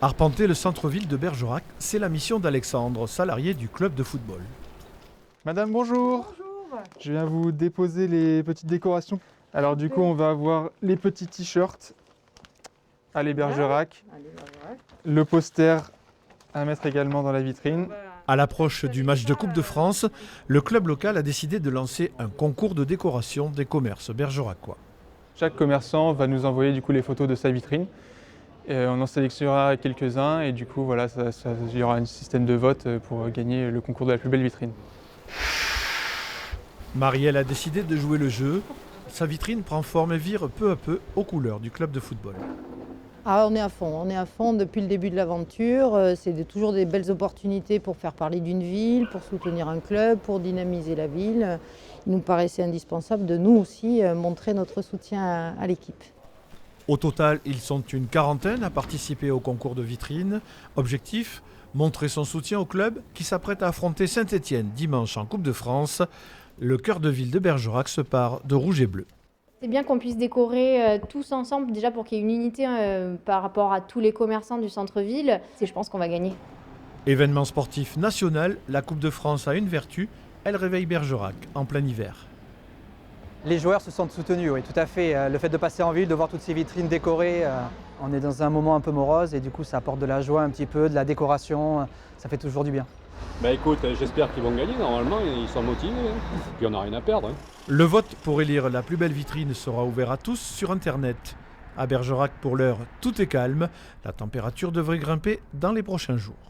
Arpenter le centre-ville de Bergerac, c'est la mission d'Alexandre, salarié du club de football. Madame, bonjour. Bonjour. Je viens vous déposer les petites décorations. Alors du coup, on va avoir les petits t-shirts à les Bergerac, le poster à mettre également dans la vitrine. À l'approche du match de Coupe de France, le club local a décidé de lancer un concours de décoration des commerces bergeracois. Chaque commerçant va nous envoyer du coup les photos de sa vitrine. Et on en sélectionnera quelques-uns et du coup voilà, il y aura un système de vote pour gagner le concours de la plus belle vitrine. Marielle a décidé de jouer le jeu. Sa vitrine prend forme et vire peu à peu aux couleurs du club de football. Ah, on est à fond depuis le début de l'aventure. C'est toujours des belles opportunités pour faire parler d'une ville, pour soutenir un club, pour dynamiser la ville. Il nous paraissait indispensable de nous aussi montrer notre soutien à l'équipe. Au total, ils sont une quarantaine à participer au concours de vitrine. Objectif, montrer son soutien au club qui s'apprête à affronter Saint-Étienne dimanche en Coupe de France. Le cœur de ville de Bergerac se pare de rouge et bleu. C'est bien qu'on puisse décorer tous ensemble, déjà pour qu'il y ait une unité par rapport à tous les commerçants du centre-ville. Et je pense qu'on va gagner. Événement sportif national, la Coupe de France a une vertu, elle réveille Bergerac en plein hiver. Les joueurs se sentent soutenus, oui, tout à fait. Le fait de passer en ville, de voir toutes ces vitrines décorées, on est dans un moment un peu morose et du coup ça apporte de la joie un petit peu, de la décoration, ça fait toujours du bien. Bah écoute, j'espère qu'ils vont gagner, normalement ils sont motivés, puis on n'a rien à perdre. Le vote pour élire la plus belle vitrine sera ouvert à tous sur Internet. À Bergerac, pour l'heure, tout est calme. La température devrait grimper dans les prochains jours.